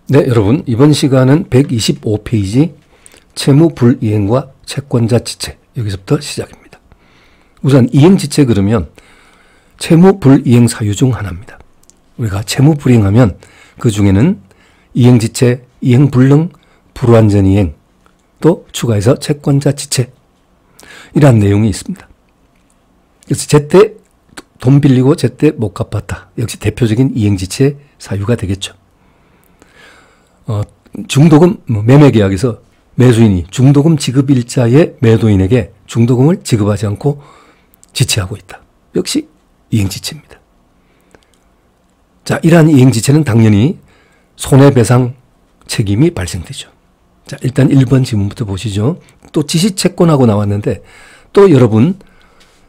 네, 여러분, 이번 시간은 125페이지 채무 불이행과 채권자 지체, 여기서부터 시작입니다. 우선 이행지체 그러면 채무 불이행 사유 중 하나입니다. 우리가 채무 불이행하면 그 중에는 이행지체, 이행불능, 불완전이행, 또 추가해서 채권자 지체, 이러한 내용이 있습니다. 그래서 제때 돈 빌리고 제때 못 갚았다. 역시 대표적인 이행지체 사유가 되겠죠. 중도금 매매계약에서 매수인이 중도금 지급일자의 매도인에게 중도금을 지급하지 않고 지체하고 있다. 역시 이행지체입니다. 자, 이러한 이행지체는 당연히 손해배상 책임이 발생되죠. 자, 일단 1번 지문부터 보시죠. 또 지시채권하고 나왔는데 또 여러분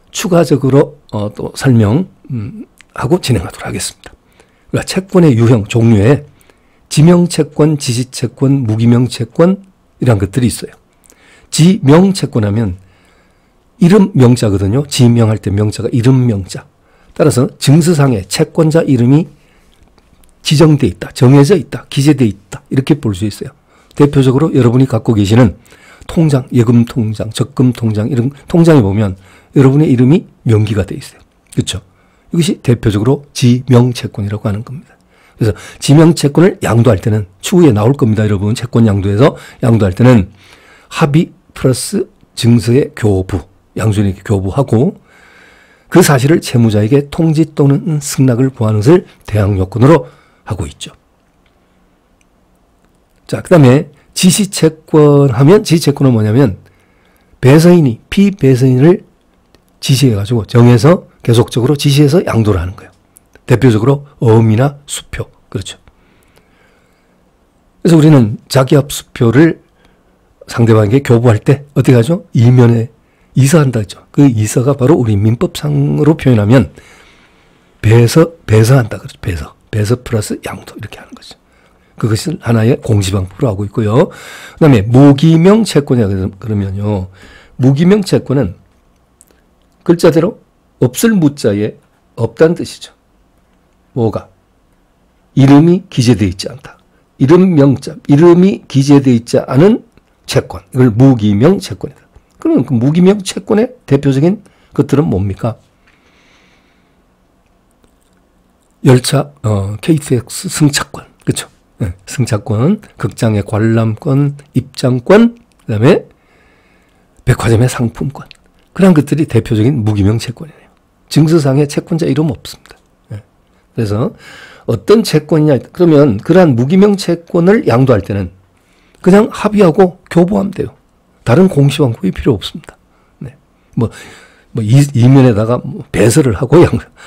추가적으로 또 설명하고 진행하도록 하겠습니다. 그러니까 채권의 유형, 종류에 지명채권, 지시채권, 무기명채권 이런 것들이 있어요. 지명채권하면 이름 명자거든요. 지명할 때 명자가 이름 명자. 따라서 증서상에 채권자 이름이 지정돼 있다, 정해져 있다, 기재돼 있다 이렇게 볼 수 있어요. 대표적으로 여러분이 갖고 계시는 통장, 예금통장, 적금통장 이런 통장에 보면 여러분의 이름이 명기가 돼 있어요. 그렇죠? 이것이 대표적으로 지명채권이라고 하는 겁니다. 그래서 지명채권을 양도할 때는 추후에 나올 겁니다. 여러분 채권 양도에서 양도할 때는 합의 플러스 증서의 교부, 양수인에게 교부하고 그 사실을 채무자에게 통지 또는 승낙을 구하는 것을 대항 요건으로 하고 있죠. 자, 그 다음에 지시채권 하면 지시채권은 뭐냐면 배서인이 피배서인을 지시해가지고 정해서 계속적으로 지시해서 양도를 하는 거예요. 대표적으로 어음이나 수표. 그렇죠. 그래서 우리는 자기합 수표를 상대방에게 교부할 때 어떻게 하죠? 이면에 이서한다 했죠. 그 이서가 바로 우리 민법상으로 표현하면 배서한다. 그렇죠. 배서 플러스 양도 이렇게 하는 거죠. 그것을 하나의 공시방법으로 하고 있고요. 그 다음에 무기명 채권이라 그러면요. 무기명 채권은 글자대로 없을 무자에 없다는 뜻이죠. 뭐가? 이름이 기재되어 있지 않다. 이름 명자, 이름이 기재되어 있지 않은 채권. 이걸 무기명 채권이다. 그러면 그 무기명 채권의 대표적인 것들은 뭡니까? 열차, KTX 승차권. 그렇죠. 네, 승차권, 극장의 관람권, 입장권, 그 다음에 백화점의 상품권. 그런 것들이 대표적인 무기명 채권이에요. 증서상에 채권자 이름 없습니다. 네. 그래서 어떤 채권이냐, 그러면 그러한 무기명 채권을 양도할 때는 그냥 합의하고 교부하면 돼요. 다른 공시방법이 필요 없습니다. 네. 이면에다가 배서를 하고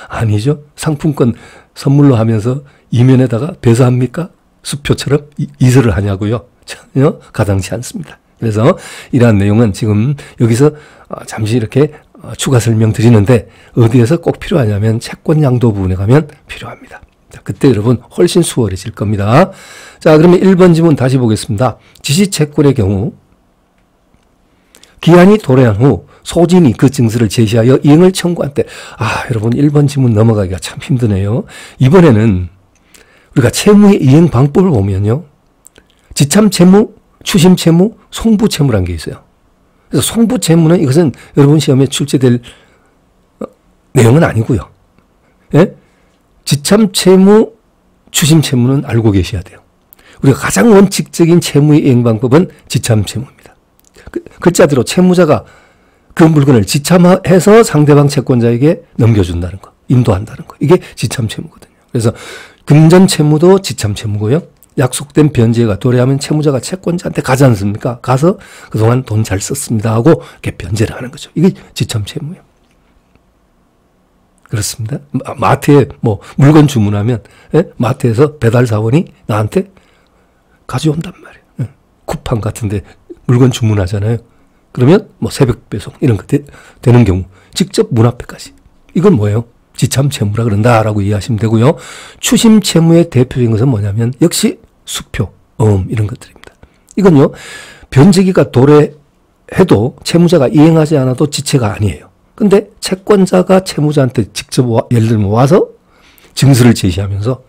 아니죠. 상품권 선물로 하면서 이면에다가 배서합니까? 수표처럼 이서를 하냐고요. 전혀 가당치 않습니다. 그래서 이러한 내용은 지금 여기서 잠시 이렇게 추가 설명 드리는데 어디에서 꼭 필요하냐면 채권 양도 부분에 가면 필요합니다. 자, 그때 여러분 훨씬 수월해질 겁니다. 자, 그러면 1번 지문 다시 보겠습니다. 지시채권의 경우 기한이 도래한 후 소진이 그 증서를 제시하여 이행을 청구한 때, 여러분 1번 지문 넘어가기가 참 힘드네요. 이번에는 우리가 채무의 이행 방법을 보면요. 지참채무, 추심채무, 송부채무라는 게 있어요. 그래서 송부채무는 이것은 여러분 시험에 출제될 내용은 아니고요. 예? 지참채무, 추심채무는 알고 계셔야 돼요. 우리가 가장 원칙적인 채무의 이행 방법은 지참채무입니다. 글자대로 채무자가 그 물건을 지참해서 상대방 채권자에게 넘겨준다는 거, 인도한다는 거. 이게 지참채무거든요. 그래서 금전채무도 지참채무고요. 약속된 변제가 도래하면 채무자가 채권자한테 가지 않습니까? 가서 그동안 돈 잘 썼습니다 하고 이렇게 변제를 하는 거죠. 이게 지참채무예요. 그렇습니다. 마트에 물건 주문하면 마트에서 배달사원이 나한테 가져온단 말이에요. 쿠팡 같은데 물건 주문하잖아요. 그러면 새벽 배송 이런 거 되는 경우 직접 문 앞에까지. 이건 뭐예요? 지참채무라 그런다라고 이해하시면 되고요. 추심채무의 대표적인 것은 뭐냐면 역시 수표, 이런 것들입니다. 이건요. 변제기가 도래해도 채무자가 이행하지 않아도 지체가 아니에요. 근데 채권자가 채무자한테 직접 예를 들면 와서 증서를 제시하면서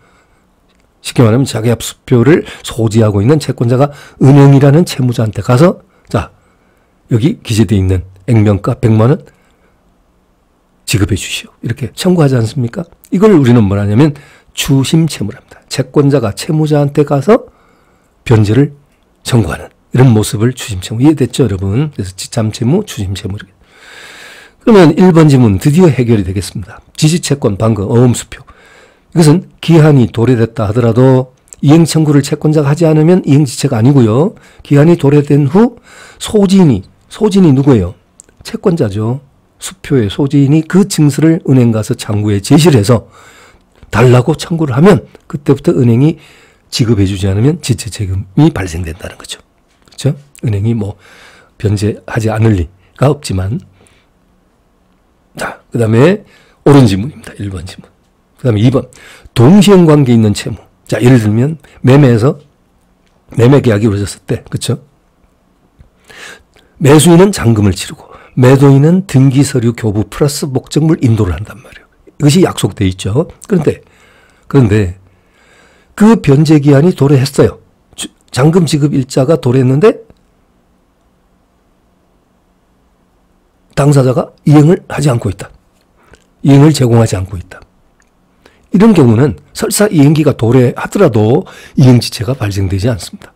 쉽게 말하면 자기 수표를 소지하고 있는 채권자가 은행이라는 채무자한테 가서 자, 여기 기재되어 있는 액면가 100만 원 지급해 주시오. 이렇게 청구하지 않습니까? 이걸 우리는 뭐라 하냐면 추심채무랍니다. 채권자가 채무자한테 가서 변제를 청구하는 이런 모습을 추심채무. 이해됐죠, 여러분? 그래서 지참채무, 추심채무. 그러면 1번 지문 드디어 해결이 되겠습니다. 지시채권, 방금 어음수표. 이것은 기한이 도래됐다 하더라도 이행청구를 채권자가 하지 않으면 이행지체가 아니고요. 기한이 도래된 후 소지인이 누구예요? 채권자죠. 수표의 소지인이 그 증서를 은행 가서 창구에 제시를 해서 달라고 청구를 하면 그때부터 은행이 지급해 주지 않으면 지체책임이 발생된다는 거죠. 그렇죠? 은행이 뭐 변제하지 않을 리가 없지만. 자, 그 다음에 옳은 지문입니다. 1번 지문. 그 다음에 2번. 동시행관계에 있는 채무. 자, 예를 들면 매매에서 매매 계약이 이루어졌을 때, 그렇죠? 매수인은 잔금을 치르고 매도인은 등기서류 교부 플러스 목적물 인도를 한단 말이에요. 이것이 약속돼 있죠. 그런데 그 변제 기한이 도래했어요. 잔금 지급 일자가 도래했는데 당사자가 이행을 하지 않고 있다. 이행을 제공하지 않고 있다. 이런 경우는 설사 이행기가 도래하더라도 이행지체가 발생되지 않습니다.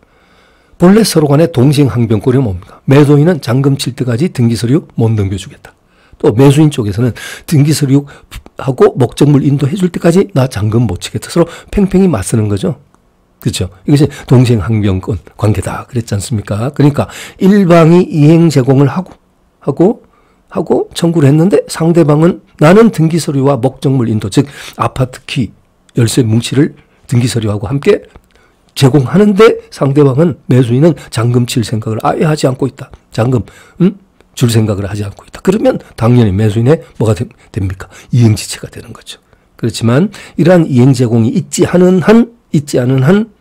본래 서로 간에 동시행항변권이 뭡니까? 매도인은 잔금 칠 때까지 등기서류 못 넘겨주겠다. 또 매수인 쪽에서는 등기서류하고 목적물 인도해 줄 때까지 나 잔금 못 치겠다. 서로 팽팽히 맞서는 거죠. 그렇죠? 이것이 동시행항변권 관계다. 그랬지 않습니까? 그러니까 일방이 이행 제공을 하고 청구를 했는데 상대방은 나는 등기서류와 목적물 인도, 즉 아파트 키, 열쇠 뭉치를 등기서류하고 함께 제공하는데 상대방은 매수인은 잔금 칠 생각을 아예 하지 않고 있다. 잔금 줄 생각을 하지 않고 있다. 그러면 당연히 매수인의 뭐가 됩니까? 이행지체가 되는 거죠. 그렇지만 이러한 이행 제공이 있지 않은 한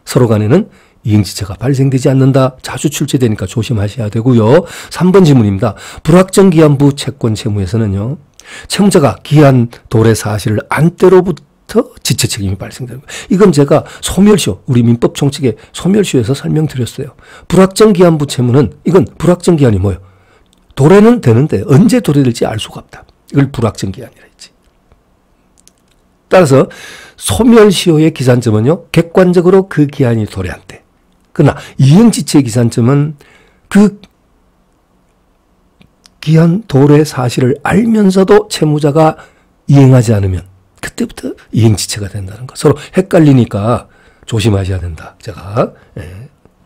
서로 간에는 이행지체가 발생되지 않는다. 자주 출제되니까 조심하셔야 되고요. 3번 지문입니다. 불확정기한부 채권 채무에서는요. 채무자가 기한 도래 사실을 안 때로부터 지체 책임이 발생되는 거예요. 이건 제가 소멸시효, 우리 민법 총칙의 소멸시효에서 설명드렸어요. 불확정기한부 채무는 이건 불확정기한이 뭐예요? 도래는 되는데 언제 도래될지 알 수가 없다. 이걸 불확정기한이라 했지. 따라서 소멸시효의 기산점은요. 객관적으로 그 기한이 도래한 때. 그러나 이행지체의 기산점은 그 기한 도래 사실을 알면서도 채무자가 이행하지 않으면 그때부터 이행지체가 된다는 거. 서로 헷갈리니까 조심하셔야 된다. 제가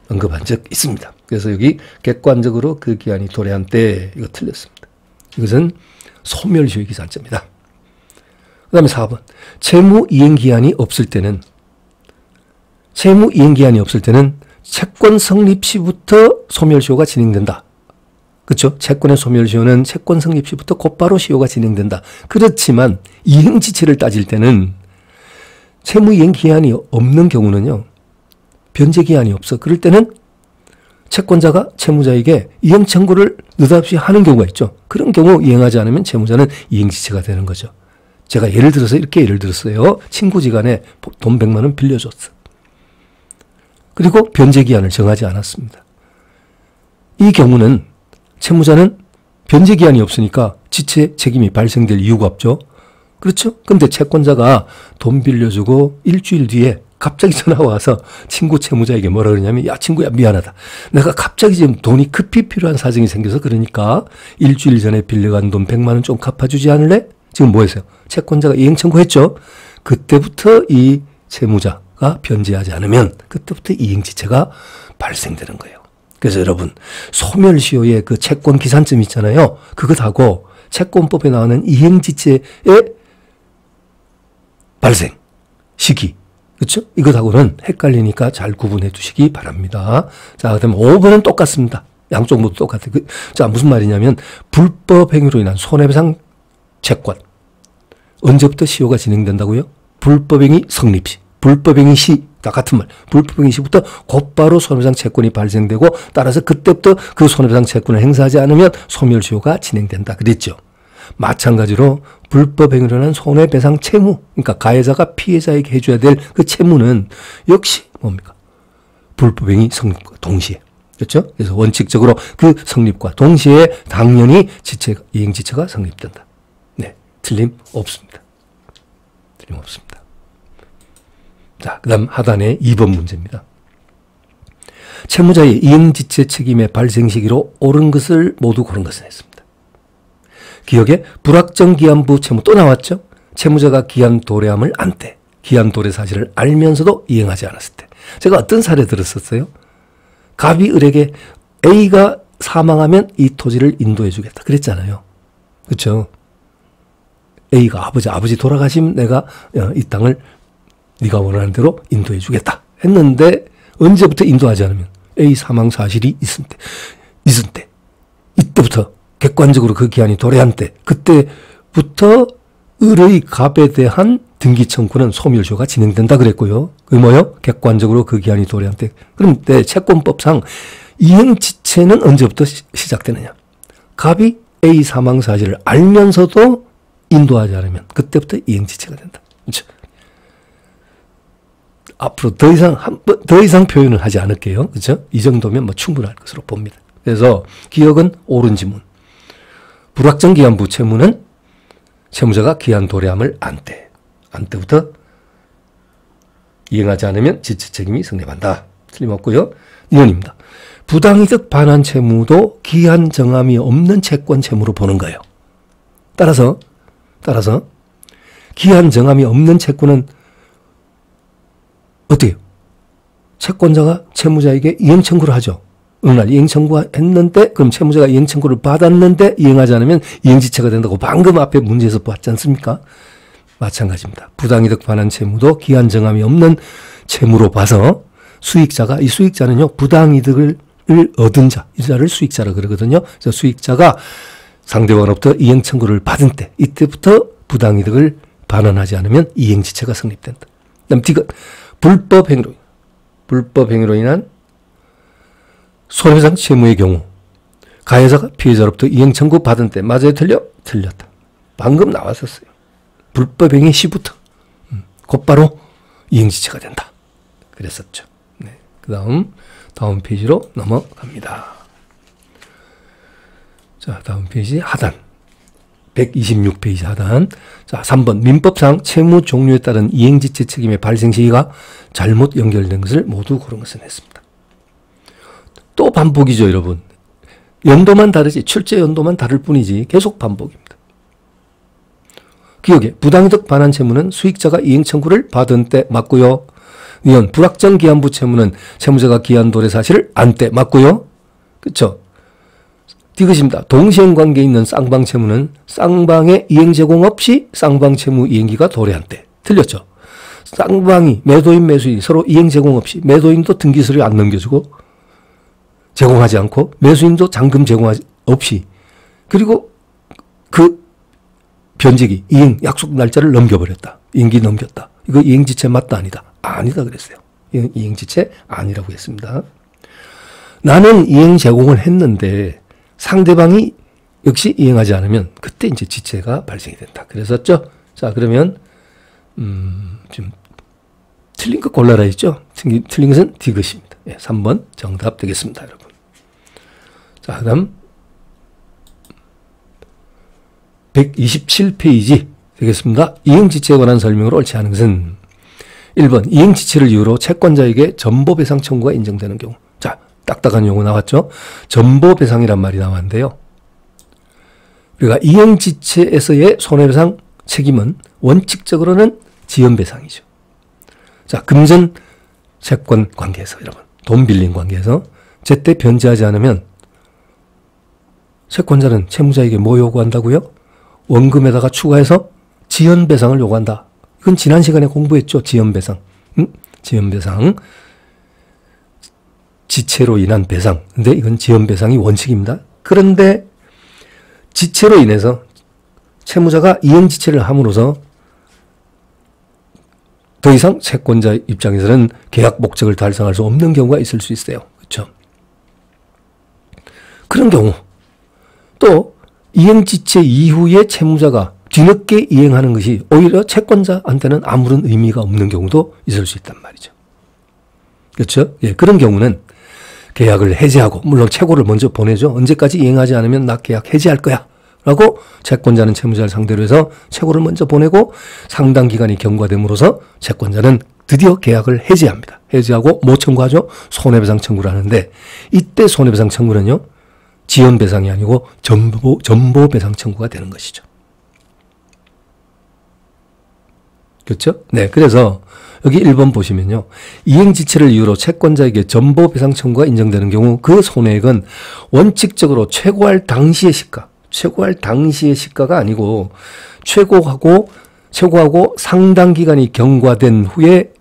언급한 적 있습니다. 그래서 여기 객관적으로 그 기한이 도래한 때 이거 틀렸습니다. 이것은 소멸시효의 기산점이다. 그 다음에 4번. 채무 이행기한이 없을 때는 채권 성립 시부터 소멸시효가 진행된다. 그렇죠? 채권의 소멸시효는 채권 성립 시부터 곧바로 시효가 진행된다. 그렇지만 이행지체를 따질 때는 채무 이행기한이 없는 경우는요. 변제기한이 없어. 그럴 때는 채권자가 채무자에게 이행 청구를 느닷없이 하는 경우가 있죠. 그런 경우 이행하지 않으면 채무자는 이행지체가 되는 거죠. 제가 예를 들어서 이렇게 예를 들었어요. 친구지간에 돈 100만 원 빌려줬어. 그리고 변제기한을 정하지 않았습니다. 이 경우는 채무자는 변제기한이 없으니까 지체 책임이 발생될 이유가 없죠. 그렇죠? 근데 채권자가 돈 빌려주고 일주일 뒤에 갑자기 전화가 와서 친구 채무자에게 뭐라 그러냐면 야 친구야 미안하다. 내가 갑자기 지금 돈이 급히 필요한 사정이 생겨서 그러니까 일주일 전에 빌려간 돈 100만 원 좀 갚아주지 않을래? 지금 뭐 했어요? 채권자가 이행 청구했죠. 그때부터 이 채무자가 변제하지 않으면 그때부터 이행지체가 발생되는 거예요. 그래서 여러분 소멸시효의 그 채권 기산점 있잖아요. 그것하고 채권법에 나오는 이행지체의 발생 시기, 그렇죠? 이것하고는 헷갈리니까 잘 구분해 두시기 바랍니다. 자, 그다음에 5번은 똑같습니다. 양쪽 모두 똑같아요. 자, 무슨 말이냐면 불법 행위로 인한 손해배상 채권 언제부터 시효가 진행된다고요? 불법행위 성립 시, 불법행위 시 다 같은 말. 불법행위 시부터 곧바로 손해배상 채권이 발생되고 따라서 그때부터 그 손해배상 채권을 행사하지 않으면 소멸시효가 진행된다 그랬죠. 마찬가지로 불법 행위로 인한 손해배상 채무, 그러니까 가해자가 피해자에게 해줘야 될 그 채무는 역시 뭡니까? 불법 행위 성립과 동시에. 그렇죠? 그래서 원칙적으로 그 성립과 동시에 당연히 이행지체가 성립된다. 네, 틀림없습니다. 틀림없습니다. 자, 그 다음 하단의 2번 문제입니다. 채무자의 이행지체 책임의 발생 시기로 옳은 것을 모두 고른 것은 했습니다. 기억에 불확정 기한부 채무 또 나왔죠? 채무자가 기한 도래함을 안 때, 기한 도래 사실을 알면서도 이행하지 않았을 때. 제가 어떤 사례 들었었어요? 갑이 을에게 A가 사망하면 이 토지를 인도해 주겠다 그랬잖아요. 그렇죠? A가 아버지 돌아가시면 내가 이 땅을 네가 원하는 대로 인도해 주겠다 했는데 언제부터 인도하지 않으면 A 사망 사실이 있을 때 이때부터 객관적으로 그 기한이 도래한 때 그때부터 을의 갑에 대한 등기 청구는 소멸시효가 진행된다 그랬고요. 그게 뭐요? 객관적으로 그 기한이 도래한 때. 그럼 때 채권법상 이행지체는 언제부터 시작되느냐? 갑이 A 사망 사실을 알면서도 인도하지 않으면 그때부터 이행지체가 된다. 그렇죠? 앞으로 더 이상 표현을 하지 않을게요. 그렇죠? 이 정도면 뭐 충분할 것으로 봅니다. 그래서 기억은 옳은 지문. 불확정 기한부 채무는 채무자가 기한 도래함을 안 때부터 이행하지 않으면 지체 책임이 성립한다. 틀림없고요. 2번입니다. 부당이득 반환 채무도 기한 정함이 없는 채권 채무로 보는 거예요. 따라서 기한 정함이 없는 채권은 어때요? 채권자가 채무자에게 이행 청구를 하죠. 어느 날 이행 청구했는데 그럼 채무자가 이행 청구를 받았는데 이행하지 않으면 이행지체가 된다고 방금 앞에 문제에서 봤지 않습니까? 마찬가지입니다. 부당이득 반환 채무도 기한 정함이 없는 채무로 봐서 이 수익자는요, 부당이득을 얻은 자, 이 자를 수익자라 그러거든요. 그래서 수익자가 상대방으로부터 이행 청구를 받은 때, 이때부터 부당이득을 반환하지 않으면 이행지체가 성립된다. 그다음 D가 불법 행위로 인한 손해배상 채무의 경우 가해자가 피해자로부터 이행 청구 받은 때 맞아요? 틀렸다. 방금 나왔었어요. 불법 행위 시부터 곧바로 이행지체가 된다. 그랬었죠. 네. 다음 페이지로 넘어갑니다. 자, 다음 페이지 하단. 126페이지 하단. 자, 3번. 민법상 채무 종류에 따른 이행지체 책임의 발생 시기가 잘못 연결된 것을 모두 고른 것은 했습니다. 또 반복이죠, 여러분. 연도만 다르지, 출제 연도만 다를 뿐이지 계속 반복입니다. 기억에 부당이득 반환 채무는 수익자가 이행 청구를 받은 때 맞고요. 이건 불확정 기한부 채무는 채무자가 기한 도래 사실을 안 때 맞고요. 그렇죠? 디귿입니다. 동시행 관계에 있는 쌍방 채무는 쌍방의 이행 제공 없이 쌍방 채무 이행기가 도래한 때. 틀렸죠? 쌍방이 매도인 매수인 서로 이행 제공 없이 매도인도 등기 서류 안 넘겨주고 제공하지 않고 매수인도 잔금 제공하지 없이 그리고 그 변제기 이행 약속 날짜를 넘겨버렸다. 이행기 넘겼다. 이거 이행지체 맞다 아니다? 아니다 그랬어요. 이행지체 아니라고 했습니다. 나는 이행 제공을 했는데 상대방이 역시 이행하지 않으면 그때 이제 지체가 발생이 된다. 그랬었죠? 자, 그러면 좀 틀린 거 골라라 했죠? 틀린 것은 디귿입니다. 예, 3번 정답 되겠습니다, 여러분. 자, 그다음 127페이지 되겠습니다. 이행지체에 관한 설명으로 옳지 않은 것은 1번 이행지체를 이유로 채권자에게 전보배상 청구가 인정되는 경우. 자, 딱딱한 용어 나왔죠? 전보배상이란 말이 나왔는데요. 우리가 이행지체에서의 손해배상 책임은 원칙적으로는 지연배상이죠. 자, 금전 채권 관계에서 여러분 돈 빌린 관계에서 제때 변제하지 않으면 채권자는 채무자에게 뭐 요구한다고요? 원금에다가 추가해서 지연배상을 요구한다. 이건 지난 시간에 공부했죠. 지연배상. 지연배상. 지체로 인한 배상. 근데 이건 지연배상이 원칙입니다. 그런데 지체로 인해서 채무자가 이행지체를 함으로써 더 이상 채권자 입장에서는 계약 목적을 달성할 수 없는 경우가 있을 수 있어요. 그렇죠? 그런 경우 또 이행지체 이후에 채무자가 뒤늦게 이행하는 것이 오히려 채권자한테는 아무런 의미가 없는 경우도 있을 수 있단 말이죠. 그렇죠? 예, 그런 경우는 계약을 해지하고, 물론 최고를 먼저 보내죠. 언제까지 이행하지 않으면 나 계약 해지할 거야 라고 채권자는 채무자를 상대로 해서 최고를 먼저 보내고, 상당 기간이 경과됨으로써 채권자는 드디어 계약을 해지합니다. 해지하고 뭐 청구하죠? 손해배상 청구를 하는데, 이때 손해배상 청구는요, 지연배상이 아니고 전보배상 청구가 되는 것이죠. 그렇죠? 네, 그래서 여기 1번 보시면요, 이행지체를 이유로 채권자에게 전보배상 청구가 인정되는 경우 그 손해액은 원칙적으로 최고할 당시의 시가, 최고할 당시의 시가가 아니고 최고하고 상당 기간이 경과된 후에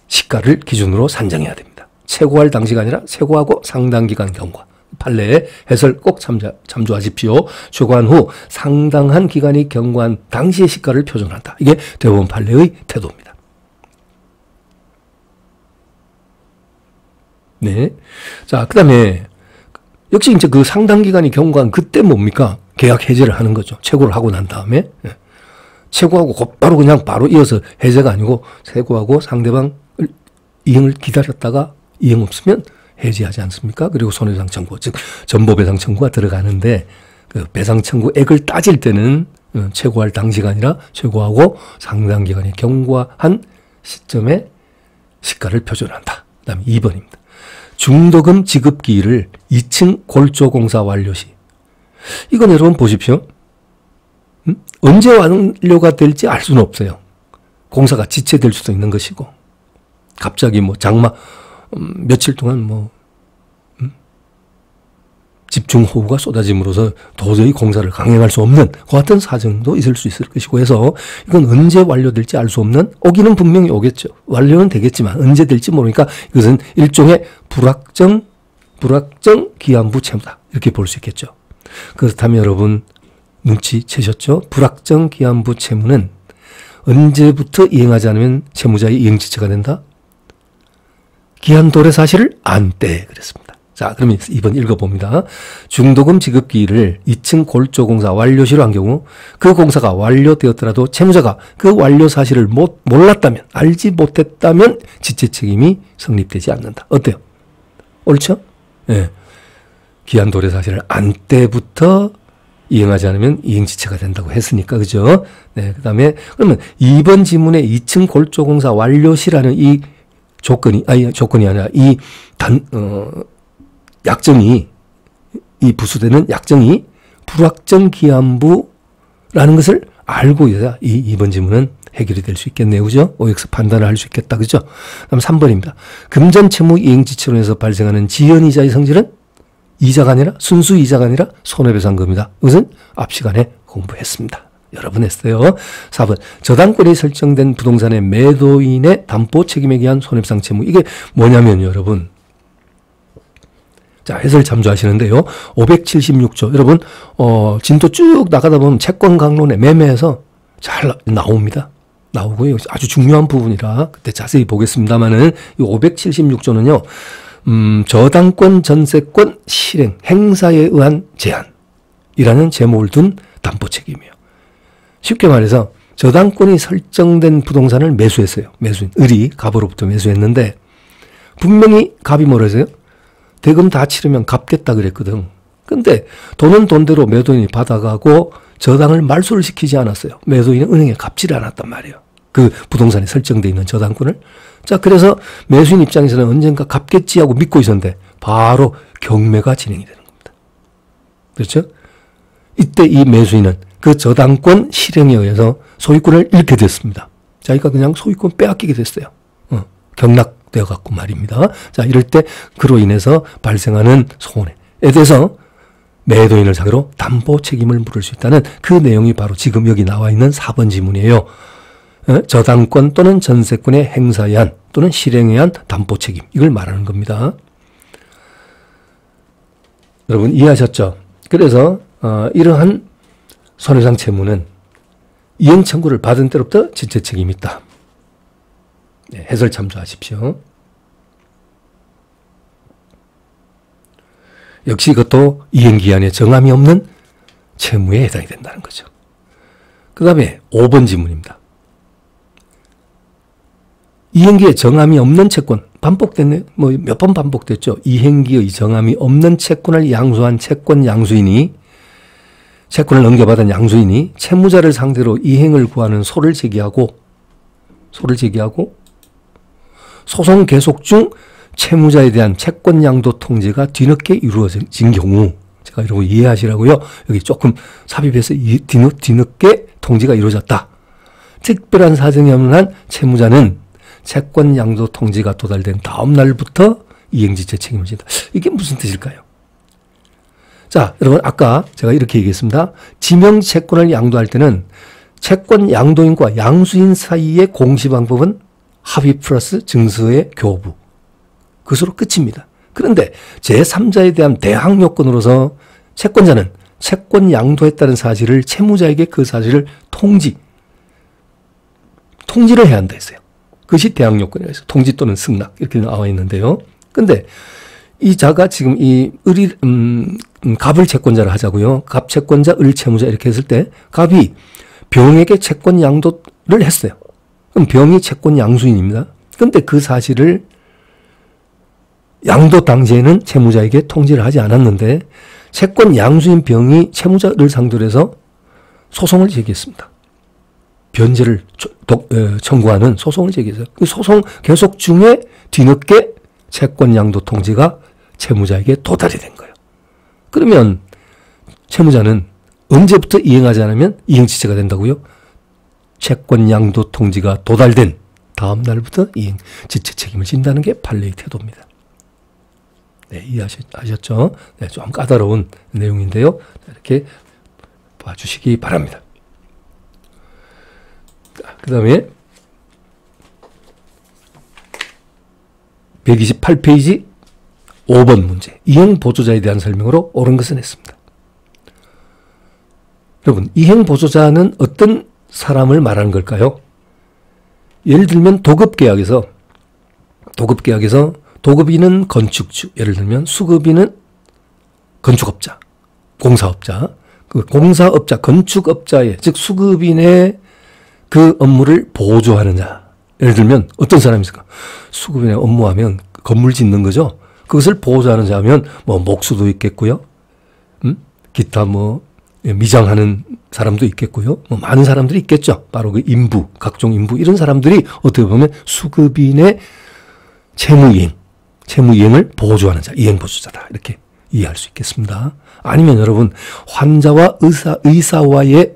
시가를 기준으로 산정해야 됩니다. 최고할 당시가 아니라 최고하고 상당 기간 경과. 판례의 해설 꼭 참조하십시오. 최고한 후 상당한 기간이 경과한 당시의 시가를 표준한다. 이게 대법원 판례의 태도입니다. 네. 자, 그 다음에 역시 이제 그 상당 기간이 경과한 그때 뭡니까? 계약 해제를 하는 거죠. 최고를 하고 난 다음에. 최고하고 곧바로 그냥 바로 이어서 해제가 아니고 최고하고 상대방 이행을 기다렸다가 이행 없으면 해지하지 않습니까? 그리고 손해배상 청구, 즉 전보배상 청구가 들어가는데, 그 배상 청구액을 따질 때는 최고할 당시가 아니라 최고하고 상당 기간이 경과한 시점에 시가를 표준한다. 그 다음에 2번입니다. 중도금 지급기일을 2층 골조공사 완료 시. 이건 여러분 보십시오. 언제 완료가 될지 알 수는 없어요. 공사가 지체될 수도 있는 것이고, 갑자기 뭐 장마 며칠 동안 집중호우가 쏟아짐으로써 도저히 공사를 강행할 수 없는 그 같은 사정도 있을 수 있을 것이고 해서, 이건 언제 완료될지 알 수 없는, 오기는 분명히 오겠죠. 완료는 되겠지만 언제 될지 모르니까 이것은 일종의 불확정 기한부 채무다, 이렇게 볼 수 있겠죠. 그렇다면 여러분 눈치채셨죠? 불확정 기한부 채무는 언제부터 이행하지 않으면 채무자의 이행지체가 된다? 기한 도래 사실을 안 때 그랬습니다. 자, 그러면 2번 읽어봅니다. 중도금 지급기일을 2층 골조공사 완료시로 한 경우 그 공사가 완료되었더라도 채무자가 그 완료 사실을 몰랐다면, 알지 못했다면 지체 책임이 성립되지 않는다. 어때요? 옳죠? 예. 기한 도래 사실을 안 때부터 이행하지 않으면 이행지체가 된다고 했으니까, 그죠? 네. 그 다음에 그러면 2번 지문에 2층 골조공사 완료시라는 이 조건이 아니라 약정이, 이 부수되는 약정이 불확정 기한부라는 것을 알고 있어야 이 2번 지문은 해결이 될 수 있겠네요. 그죠? OX 판단을 할 수 있겠다. 그죠? 다음 3번입니다. 금전 채무 이행지체론에서 발생하는 지연이자의 성질은 이자가 아니라, 순수 이자가 아니라 손해배상금이다. 이것은 앞 시간에 공부했습니다. 여러 번 했어요. 4번. 저당권이 설정된 부동산의 매도인의 담보 책임에 의한 손해배상 채무. 이게 뭐냐면 여러분, 자, 해설 참조하시는데요. 576조. 여러분, 진도 쭉 나가다 보면 채권 강론의 매매에서 잘 나옵니다. 나오고요. 아주 중요한 부분이라 그때 자세히 보겠습니다만은, 이 576조는요, 저당권 전세권 실행 행사에 의한 제한이라는 제목을 둔 담보 책임이에요. 쉽게 말해서 저당권이 설정된 부동산을 매수했어요. 매수인, 을이 갑으로부터 매수했는데, 분명히 갑이 뭐라 했어요? 대금 다 치르면 갚겠다 그랬거든. 근데 돈은 돈대로 매도인이 받아가고 저당을 말소를 시키지 않았어요. 매도인은 은행에 갚지를 않았단 말이에요. 그 부동산에 설정되어 있는 저당권을. 자, 그래서 매수인 입장에서는 언젠가 갚겠지 하고 믿고 있었는데 바로 경매가 진행이 되는 겁니다. 그렇죠? 이때 이 매수인은 그 저당권 실행에 의해서 소유권을 잃게 됐습니다. 자기가 그냥 소유권 빼앗기게 됐어요. 경락되어 갖고 말입니다. 자, 이럴 때 그로 인해서 발생하는 손해에 대해서 매도인을 상대로 담보 책임을 물을 수 있다는 그 내용이 바로 지금 여기 나와 있는 4번 지문이에요. 저당권 또는 전세권의 행사에 한 또는 실행에 한 담보 책임, 이걸 말하는 겁니다. 여러분 이해하셨죠? 그래서 이러한 손해배상 채무는 이행 청구를 받은 때로부터 지체 책임이 있다. 네, 해설 참조하십시오. 역시 이것도 이행기한에 정함이 없는 채무에 해당이 된다는 거죠. 그 다음에 5번 지문입니다. 이행기에 정함이 없는 채권, 반복됐네. 뭐 몇 번 반복됐죠. 이행기의 정함이 없는 채권을 양수한 채권 양수인이, 채권을 넘겨받은 양수인이 채무자를 상대로 이행을 구하는 소를 제기하고 소송 계속 중 채무자에 대한 채권 양도 통지가 뒤늦게 이루어진 경우, 제가 이러고 이해하시라고요. 여기 조금 삽입해서 뒤늦게 통지가 이루어졌다. 특별한 사정이 없는 한 채무자는 채권 양도 통지가 도달된 다음 날부터 이행지체 책임을 진다. 이게 무슨 뜻일까요? 자, 여러분 아까 제가 이렇게 얘기했습니다. 지명 채권을 양도할 때는 채권 양도인과 양수인 사이의 공시 방법은 합의 플러스 증서의 교부. 그것으로 끝입니다. 그런데 제3자에 대한 대항 요건으로서 채권자는 채권 양도했다는 사실을 채무자에게 그 사실을 통지를 해야 한다 했어요. 그것이 대항 요건이라고 해서 통지 또는 승낙 이렇게 나와 있는데요. 근데 이 자가 지금 이 갑을 채권자를 하자고요. 갑 채권자, 을 채무자 이렇게 했을 때 갑이 병에게 채권 양도를 했어요. 그럼 병이 채권 양수인입니다. 그런데 그 사실을 양도 당시에는 채무자에게 통지를 하지 않았는데 채권 양수인 병이 채무자를 상대로 해서 소송을 제기했습니다. 변제를 청구하는 소송을 제기해서 그 소송 계속 중에 뒤늦게 채권 양도 통지가 채무자에게 도달이 된 거예요. 그러면 채무자는 언제부터 이행하지 않으면 이행지체가 된다고요? 채권 양도 통지가 도달된 다음 날부터 이행지체 책임을 진다는 게 판례의 태도입니다. 네, 이해하셨죠? 네, 좀 까다로운 내용인데요. 이렇게 봐주시기 바랍니다. 그 다음에 128페이지 5번 문제. 이행보조자에 대한 설명으로 옳은 것은 했습니다. 여러분, 이행보조자는 어떤 사람을 말하는 걸까요? 예를 들면 도급계약에서 도급인은 건축주, 예를 들면 수급인은 건축업자, 공사업자, 그 공사업자, 건축업자의, 즉 수급인의 그 업무를 보조하는 자. 예를 들면 어떤 사람이 있을까? 수급인의 업무하면 건물 짓는 거죠. 그것을 보조하는 자면 뭐 목수도 있겠고요. 기타 뭐 미장하는 사람도 있겠고요. 뭐 많은 사람들이 있겠죠. 바로 그 인부, 각종 인부 이런 사람들이 어떻게 보면 수급인의 채무이행을 보조하는 자, 이행보조자다. 이렇게 이해할 수 있겠습니다. 아니면 여러분 환자와 의사와의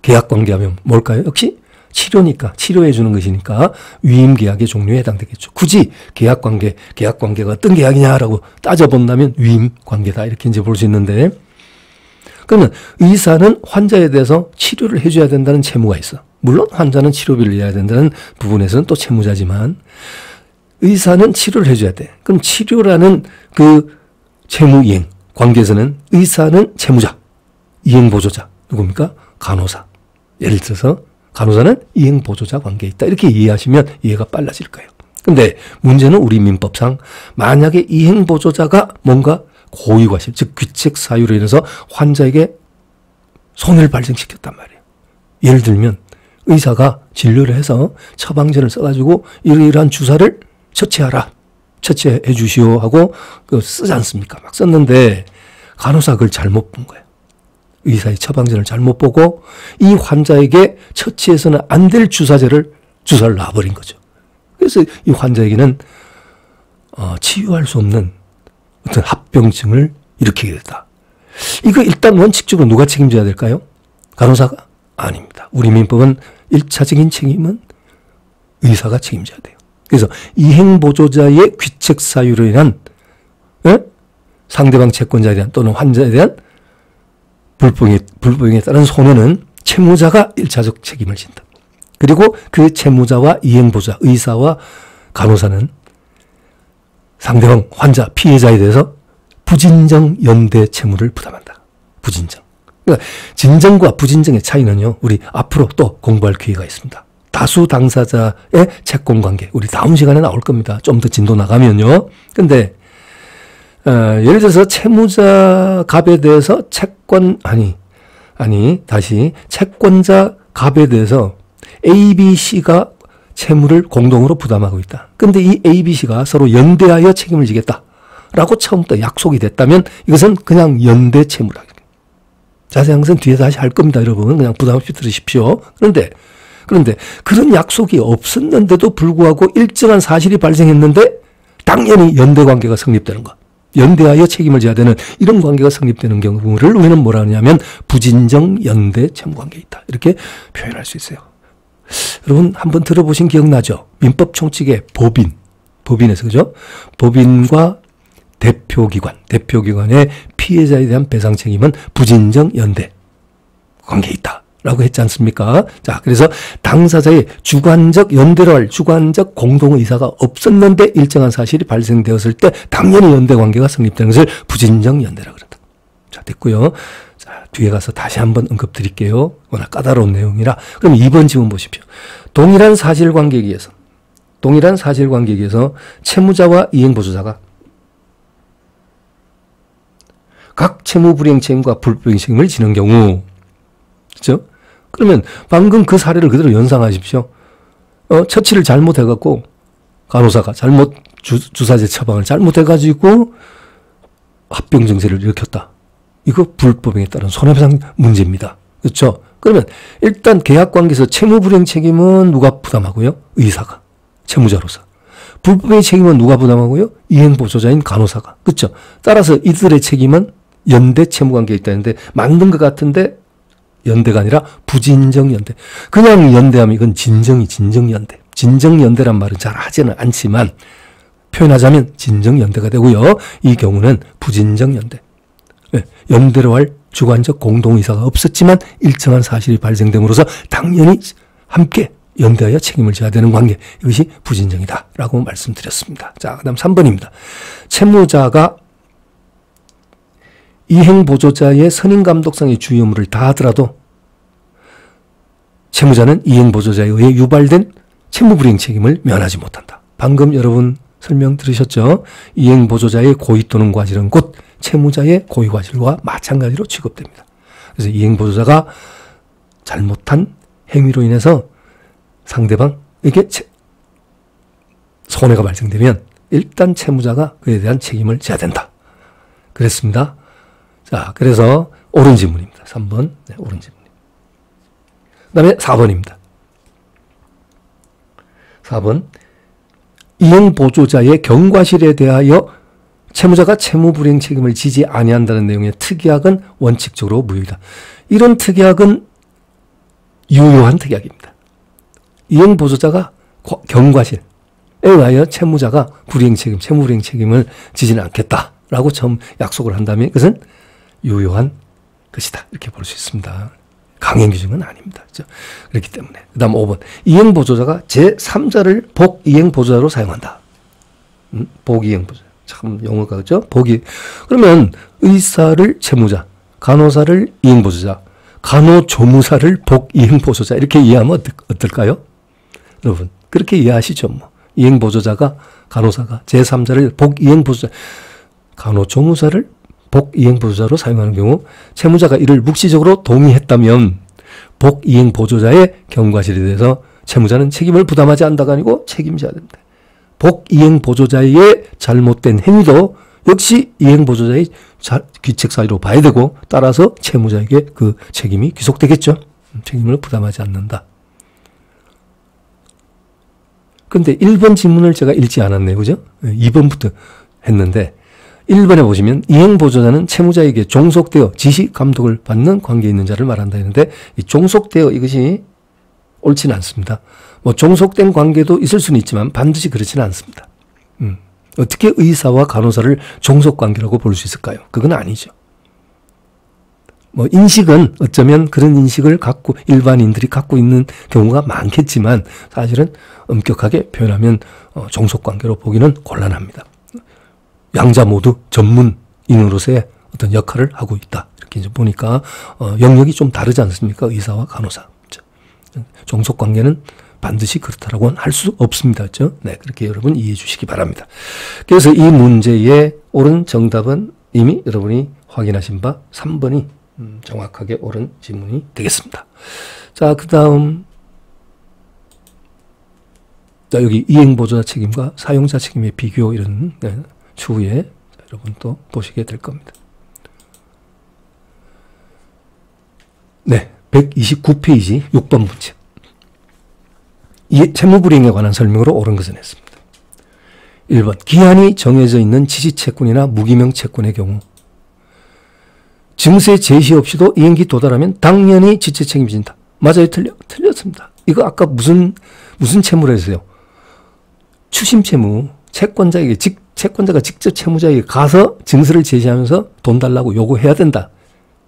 계약관계하면 뭘까요? 역시 치료니까, 치료해 주는 것이니까 위임계약의 종류에 해당되겠죠. 굳이 계약관계가 어떤 계약이냐라고 따져본다면 위임관계다. 이렇게 이제 볼 수 있는데, 그러면 의사는 환자에 대해서 치료를 해줘야 된다는 채무가 있어. 물론 환자는 치료비를 내야 된다는 부분에서는 또 채무자지만, 의사는 치료를 해줘야 돼. 그럼 치료라는 그 채무이행 관계에서는 의사는 채무자, 이행보조자, 누굽니까? 간호사. 예를 들어서 간호사는 이행보조자 관계에 있다. 이렇게 이해하시면 이해가 빨라질 거예요. 근데 문제는 우리 민법상 만약에 이행보조자가 뭔가 고의과실, 즉 귀책사유로 인해서 환자에게 손해를 발생시켰단 말이에요. 예를 들면 의사가 진료를 해서 처방전을 써가지고 이러이러한 주사를 처치해 주시오 하고 쓰지 않습니까? 막 썼는데 간호사가 그걸 잘못 본 거예요. 의사의 처방전을 잘못 보고 이 환자에게 처치해서는 안 될 주사를 놔버린 거죠. 그래서 이 환자에게는 치유할 수 없는 어떤 합병증을 일으키게 됐다. 이거 일단 원칙적으로 누가 책임져야 될까요? 간호사가? 아닙니다. 우리 민법은 1차적인 책임은 의사가 책임져야 돼요. 그래서 이행보조자의 귀책사유로 인한 상대방 채권자에 대한 또는 환자에 대한 불법행위에 따른 손해는 채무자가 1차적 책임을 진다. 그리고 그 채무자와 이행보조자, 의사와 간호사는 상대방 환자, 피해자에 대해서 부진정 연대 채무를 부담한다. 부진정. 그러니까 진정과 부진정의 차이는요, 우리 앞으로 또 공부할 기회가 있습니다. 다수 당사자의 채권관계, 우리 다음 시간에 나올 겁니다. 좀 더 진도 나가면요. 근데 예를 들어서 채무자 갑에 대해서 아니, 다시 채권자 갑에 대해서 A, B, C가 채무를 공동으로 부담하고 있다. 근데 이 A, B, C가 서로 연대하여 책임을 지겠다 라고 처음부터 약속이 됐다면 이것은 그냥 연대 채무다. 자세한 것은 뒤에 다시 할 겁니다. 여러분 그냥 부담 없이 들으십시오. 그런데 그런 약속이 없었는데도 불구하고 일정한 사실이 발생했는데 당연히 연대 관계가 성립되는 것. 연대하여 책임을 져야 되는 이런 관계가 성립되는 경우를 우리는 뭐라 하냐면 부진정 연대 채무 관계에 있다. 이렇게 표현할 수 있어요. 여러분 한번 들어보신 기억나죠? 민법 총칙의 법인에서 그죠? 법인과 대표기관의 피해자에 대한 배상 책임은 부진정 연대 관계에 있다. 라고 했지 않습니까? 자, 그래서 당사자의 주관적 연대로 할 주관적 공동의사가 없었는데 일정한 사실이 발생되었을 때 당연히 연대 관계가 성립되는 것을 부진정 연대라고 그런다. 자, 됐고요. 자, 뒤에 가서 다시 한번 언급 드릴게요. 워낙 까다로운 내용이라. 그럼 2번 지문 보십시오. 동일한 사실관계에 의해서 채무자와 이행보조자가 각 채무불이행 책임과 불법이행 책임을 지는 경우, 그렇죠? 그러면 방금 그 사례를 그대로 연상하십시오. 처치를 잘못해갖고 간호사가 주사제 처방을 잘못해가지고 합병증세를 일으켰다. 이거 불법행위에 따른 손해배상 문제입니다. 그렇죠? 그러면 일단 계약관계에서 채무불이행 책임은 누가 부담하고요? 의사가, 채무자로서. 불법행위 책임은 누가 부담하고요? 이행보조자인 간호사가. 그렇죠? 따라서 이들의 책임은 연대 채무관계에 있다는데 맞는 것 같은데 연대가 아니라 부진정 연대. 그냥 연대하면 이건 진정연대. 진정연대란 말은 잘 하지는 않지만 표현하자면 진정연대가 되고요. 이 경우는 부진정연대. 연대로 할 주관적 공동의사가 없었지만 일정한 사실이 발생됨으로써 당연히 함께 연대하여 책임을 져야 되는 관계. 이것이 부진정이다 라고 말씀드렸습니다. 자, 그 다음 3번입니다. 채무자가 이행보조자의 선임감독상의 주의 의무를 다하더라도 채무자는 이행보조자에 의해 유발된 채무불이행 책임을 면하지 못한다. 방금 여러분 설명 들으셨죠? 이행보조자의 고의 또는 과실은 곧 채무자의 고의 과실과 마찬가지로 취급됩니다. 그래서 이행보조자가 잘못한 행위로 인해서 상대방에게 손해가 발생되면 일단 채무자가 그에 대한 책임을 져야 된다. 그랬습니다. 자, 그래서 옳은 질문입니다. 3번. 네, 옳은 질문. 그 다음에 4번입니다. 4번. 이행보조자의 경과실에 대하여 채무자가 채무불이행 책임을 지지 아니한다는 내용의 특약은 원칙적으로 무효이다. 이런 특약은 유효한 특약입니다. 이행보조자가 경과실에 의하여 채무자가 불이행 책임, 채무불이행 책임을 지지는 않겠다라고 처음 약속을 한다면 이것은 유효한 것이다. 이렇게 볼 수 있습니다. 강행 규정은 아닙니다. 그렇죠? 그렇기 때문에. 그 다음 5번. 이행보조자가 제3자를 복이행보조자로 사용한다. 복이행보조자. 참 용어가 그렇죠? 그러면 의사를 채무자, 간호사를 이행보조자, 간호조무사를 복이행보조자 이렇게 이해하면 어떨까요? 여러분 그렇게 이해하시죠? 뭐. 이행보조자가 간호사가 제3자를 복이행보조자, 간호조무사를 복이행보조자로 사용하는 경우 채무자가 이를 묵시적으로 동의했다면 복이행보조자의 경과실에 대해서 채무자는 책임을 부담하지 않다가 아니고 책임져야 됩니다. 복이행보조자의 잘못된 행위도 역시 이행보조자의 귀책사유로 봐야 되고 따라서 채무자에게 그 책임이 귀속되겠죠. 책임을 부담하지 않는다. 그런데 1번 질문을 제가 읽지 않았네요. 그죠? 2번부터 했는데 1번에 보시면 이행보조자는 채무자에게 종속되어 지시감독을 받는 관계에 있는 자를 말한다 했는데 이 종속되어 이것이 옳지는 않습니다. 뭐 종속된 관계도 있을 수는 있지만 반드시 그렇지는 않습니다. 어떻게 의사와 간호사를 종속관계라고 볼 수 있을까요? 그건 아니죠. 뭐 인식은 어쩌면 그런 인식을 갖고 일반인들이 갖고 있는 경우가 많겠지만 사실은 엄격하게 표현하면 종속관계로 보기는 곤란합니다. 양자 모두 전문인으로서의 어떤 역할을 하고 있다. 이렇게 이제 보니까 영역이 좀 다르지 않습니까? 의사와 간호사. 종속관계는 반드시 그렇다라고는 할 수 없습니다. 그렇죠? 네, 그렇게 여러분 이해해 주시기 바랍니다. 그래서 이 문제의 옳은 정답은 이미 여러분이 확인하신 바 3번이 정확하게 옳은 지문이 되겠습니다. 자, 그 다음. 자, 여기 이행보조자 책임과 사용자 책임의 비교 이런 추후에 여러분 또 보시게 될 겁니다. 네, 129페이지 6번 문제. 채무불이행에 관한 설명으로 옳은 것은 했습니다. 1번, 기한이 정해져 있는 지시채권이나 무기명 채권의 경우 증세 제시 없이도 이행기 도달하면 당연히 지체 책임이 진다. 맞아요? 틀렸습니다. 이거 아까 무슨 채무를 했어요? 추심 채무. 채권자가 직접 채무자에게 가서 증서를 제시하면서 돈 달라고 요구해야 된다.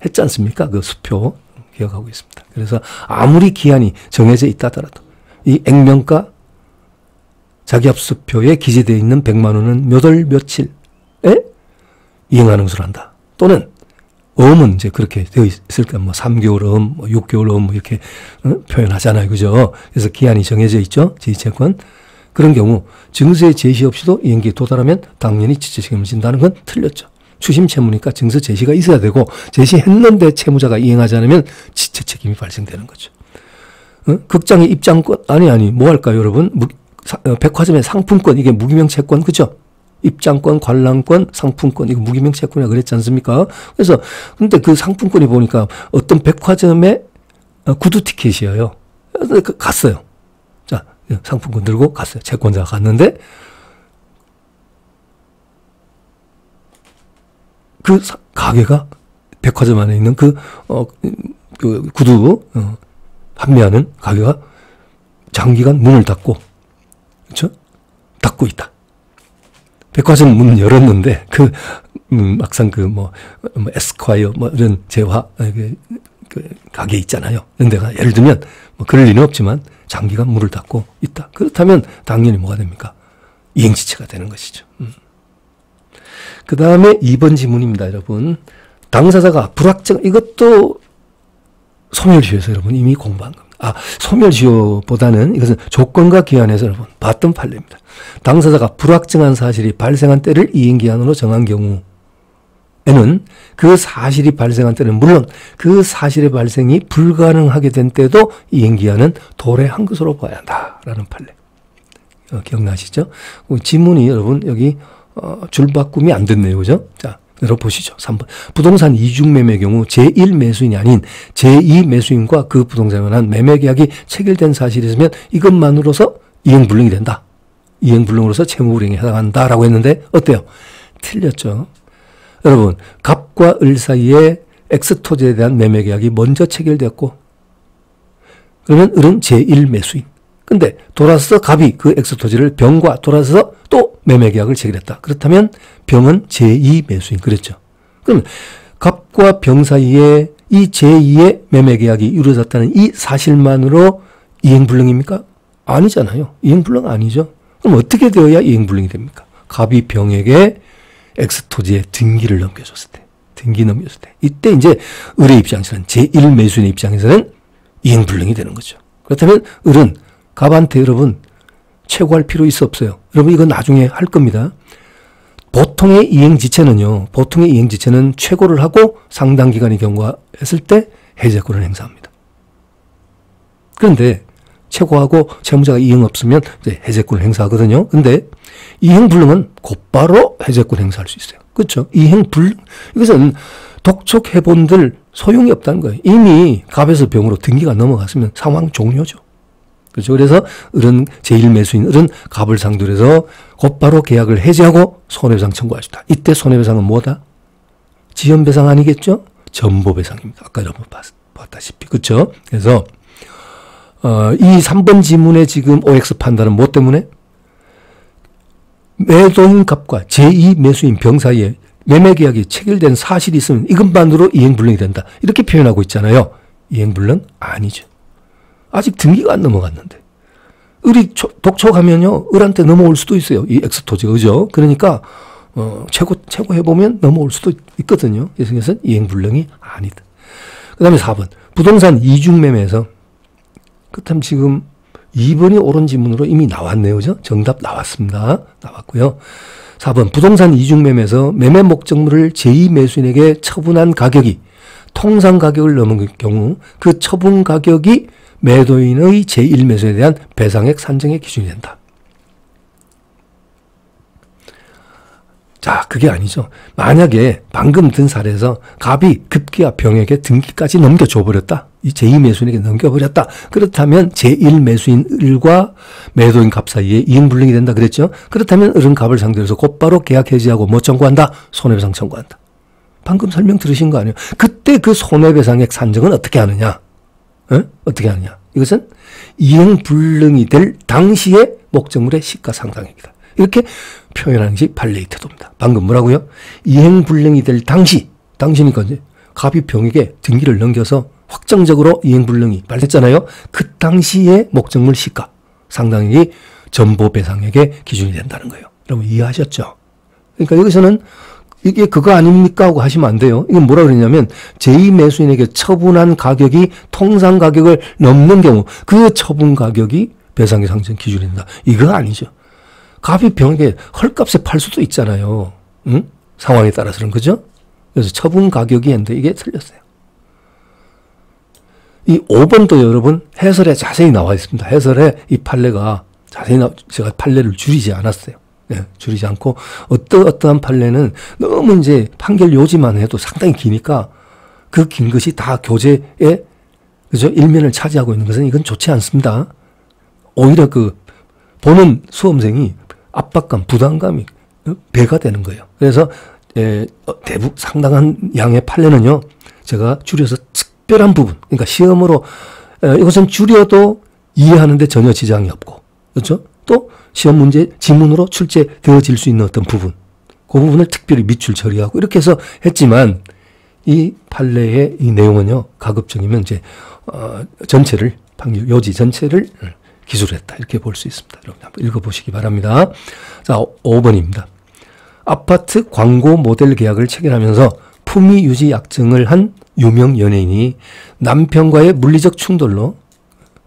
했지 않습니까? 그 수표 기억하고 있습니다. 그래서 아무리 기한이 정해져 있다 하더라도 이 액면가 자기합수표에 기재되어 있는 100만 원은 몇 월 며칠에 이행하는 것으로 한다. 또는 어음은 이제 그렇게 되어 있을까? 뭐 3개월 어음, 뭐 6개월 어음 뭐 이렇게 표현하잖아요. 그죠? 그래서 기한이 정해져 있죠. 지휘채권. 그런 경우 증서의 제시 없이도 이행기에 도달하면 당연히 지체 책임을 진다는 건 틀렸죠. 추심 채무니까 증서 제시가 있어야 되고 제시했는데 채무자가 이행하지 않으면 지체 책임이 발생되는 거죠. 극장의 입장권 아니 뭐 할까요, 여러분? 백화점의 상품권 이게 무기명 채권 그죠? 입장권, 관람권, 상품권 이거 무기명 채권이라 그랬지 않습니까? 그래서 근데 그 상품권이 보니까 어떤 백화점의 구두 티켓이에요. 그래서 갔어요. 자, 상품권 들고 갔어요. 채권자가 갔는데 그 가게가 백화점 안에 있는 그 구두 판매하는 가게가 장기간 문을 닫고, 그렇죠? 닫고 있다. 백화점 문을 열었는데 막상 에스콰이어 이런 재화 그 가게 있잖아요. 이런 데가 예를 들면 그럴 리는 없지만 장기간 문을 닫고 있다. 그렇다면 당연히 뭐가 됩니까? 이행지체가 되는 것이죠. 그 다음에 2번 지문입니다, 여러분. 당사자가 불확정, 이것도 소멸시효에서 여러분 이미 공부한 겁니다. 소멸시효보다는 이것은 조건과 기한에서 여러분 봤던 판례입니다. 당사자가 불확정한 사실이 발생한 때를 이행기한으로 정한 경우에는 그 사실이 발생한 때는 물론 그 사실의 발생이 불가능하게 된 때도 이행기한은 도래한 것으로 봐야 한다라는 판례. 기억나시죠? 지문이 여러분 여기 줄바꿈이 안 됐네요. 그죠? 자, 열어보시죠. 3번. 부동산 이중매매의 경우 제1매수인이 아닌 제2매수인과 그 부동산에 관한 매매계약이 체결된 사실이 있으면 이것만으로서 이행불능이 된다. 이행불능으로서 채무불이행에 해당한다라고 했는데 어때요? 틀렸죠. 여러분, 갑과 을 사이에 X토지에 대한 매매계약이 먼저 체결되었고 그러면 을은 제1매수인. 근데 돌아서 갑이 그 X토지를 병과 돌아서 또 매매계약을 체결했다. 그렇다면 병은 제2매수인. 그랬죠. 그러면 갑과 병 사이에 이 제2의 매매계약이 이루어졌다는 이 사실만으로 이행불능입니까? 아니잖아요. 이행불능 아니죠. 그럼 어떻게 되어야 이행불능이 됩니까? 갑이 병에게 X토지에 등기를 넘겨줬을 때. 등기 넘겨줬을 때. 이때 이제 을의 입장에서는 제1매수인의 입장에서는 이행불능이 되는 거죠. 그렇다면 을은 갑한테 여러분 최고할 필요 있어 없어요? 여러분 이건 나중에 할 겁니다. 보통의 이행지체는요. 보통의 이행지체는 최고를 하고 상당 기간이 경과했을 때 해제권을 행사합니다. 그런데 최고하고 채무자가 이행 없으면 이제 해제권을 행사하거든요. 근데 이행불능은 곧바로 해제권 행사할 수 있어요. 그렇죠? 이것은 독촉해본들 소용이 없다는 거예요. 이미 갑에서 병으로 등기가 넘어갔으면 상황 종료죠. 그렇죠. 그래서 을은 제1매수인 을은 갑을 상대로 해서 곧바로 계약을 해지하고 손해배상 청구할 수 있다. 이때 손해배상은 뭐다? 지연배상 아니겠죠? 전보배상입니다. 아까 여러분 봤다시피. 그렇죠? 그래서 이 3번 지문의 지금 OX 판단은 뭐 때문에? 매도인 갑과 제2매수인 병 사이에 매매계약이 체결된 사실이 있으면 이것만으로 이행불능이 된다. 이렇게 표현하고 있잖아요. 이행불능 아니죠. 아직 등기가 안 넘어갔는데. 을이 독촉하면요, 을한테 넘어올 수도 있어요. 이 X토지가, 그죠? 그러니까, 최고 해보면 넘어올 수도 있거든요. 그래서 이행불능이 아니다. 그 다음에 4번. 부동산 이중매매에서, 그렇다면 지금 2번이 옳은 지문으로 이미 나왔네요. 그죠? 정답 나왔습니다. 나왔고요. 4번. 부동산 이중매매에서 매매 목적물을 제2매수인에게 처분한 가격이 통상 가격을 넘은 경우 그 처분 가격이 매도인의 제1매수에 대한 배상액 산정의 기준이 된다. 자, 그게 아니죠. 만약에 방금 든 사례에서 갑이 급기야 병에게 등기까지 넘겨줘버렸다. 이 제2매수인에게 넘겨버렸다. 그렇다면 제1매수인 을과 매도인 갑 사이에 이행불능이 된다 그랬죠. 그렇다면 을은 갑을 상대로 해서 곧바로 계약 해지하고 뭐 청구한다? 손해배상 청구한다. 방금 설명 들으신 거 아니에요? 그때 그 손해배상액 산정은 어떻게 하느냐? 어떻게 하느냐? 이것은 이행불능이 될 당시의 목적물의 시가상당액이다. 이렇게 표현하는 것이 판례의 태도입니다. 방금 뭐라고요? 이행불능이 될 당시니까 이제 갑이 병에게 등기를 넘겨서 확정적으로 이행불능이 발생했잖아요. 그 당시의 목적물 시가 상당액이 전보배상액의 기준이 된다는 거예요. 여러분 이해하셨죠? 그러니까 여기서는 이게 그거 아닙니까? 하고 하시면 안 돼요. 이건 뭐라 그러냐면 제2매수인에게 처분한 가격이 통상 가격을 넘는 경우 그 처분 가격이 배상의 상정 기준이 된다. 이거 아니죠. 갑이 병에게 헐값에 팔 수도 있잖아요. 응? 상황에 따라서는. 그죠? 그래서 처분 가격이 했는데 이게 틀렸어요. 이 5번도 여러분 해설에 자세히 나와 있습니다. 해설에 이 판례가 자세히 제가 판례를 줄이지 않았어요. 네, 줄이지 않고 어떠한 판례는 너무 이제 판결 요지만 해도 상당히 기니까 그 긴 것이 다 교재에 그죠? 일면을 차지하고 있는 것은 이건 좋지 않습니다. 오히려 그 보는 수험생이 압박감, 부담감이 배가 되는 거예요. 그래서 상당한 양의 판례는요. 제가 줄여서 특별한 부분, 그러니까 시험으로 이것은 줄여도 이해하는데 전혀 지장이 없고 그렇죠? 또 시험 문제 지문으로 출제되어질 수 있는 어떤 부분, 그 부분을 특별히 밑줄 처리하고 이렇게 해서 했지만 이 판례의 이 내용은요. 가급적이면 이제 전체를 판결 요지 전체를 기술했다. 이렇게 볼 수 있습니다. 여러분 한번 읽어보시기 바랍니다. 자, 5번입니다. 아파트 광고 모델 계약을 체결하면서 품위 유지 약정을 한 유명 연예인이 남편과의 물리적 충돌로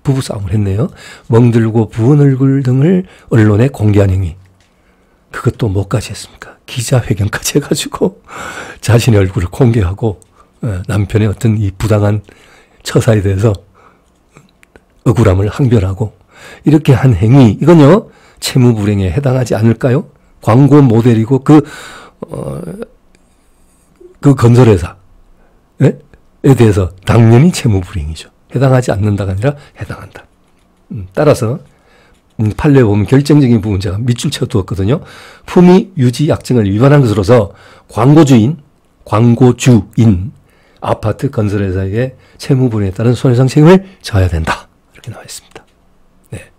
부부싸움을 했네요. 멍들고 부은 얼굴 등을 언론에 공개한 행위. 그것도 뭐까지 했습니까? 기자회견까지 해가지고 자신의 얼굴을 공개하고 남편의 어떤 이 부당한 처사에 대해서 억울함을 항변하고 이렇게 한 행위, 이건요 채무불행에 해당하지 않을까요? 광고 모델이고 그 건설회사에 대해서 당연히 채무불행이죠. 해당하지 않는다가 아니라 해당한다. 따라서 판례에 보면 결정적인 부분 제가 밑줄 쳐두었거든요. 품위 유지 약정을 위반한 것으로서 광고주인 아파트 건설회사에게 채무불행에 따른 손해상 책임을 져야 된다. 이렇게 나와 있습니다. 네.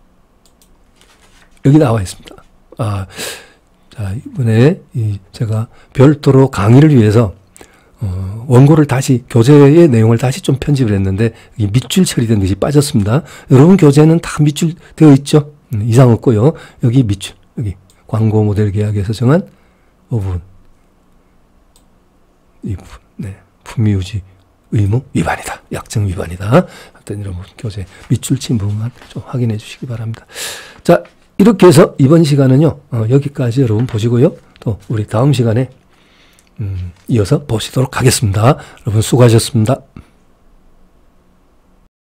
여기 나와 있습니다. 자, 이번에 제가 별도로 강의를 위해서 원고를 다시 교재의 내용을 다시 좀 편집을 했는데 밑줄 처리된 것이 빠졌습니다. 여러분 교재는 다 밑줄 되어 있죠. 이상 없고요. 여기 밑줄, 여기 광고 모델 계약에서 정한 부분, 이 부분, 네, 품위 유지 의무 위반이다, 약정 위반이다. 하여튼 여러분 교재 밑줄 친 부분만 좀 확인해 주시기 바랍니다. 자, 이렇게 해서 이번 시간은요 여기까지 여러분 보시고요. 또 우리 다음 시간에 이어서 보시도록 하겠습니다. 여러분 수고하셨습니다.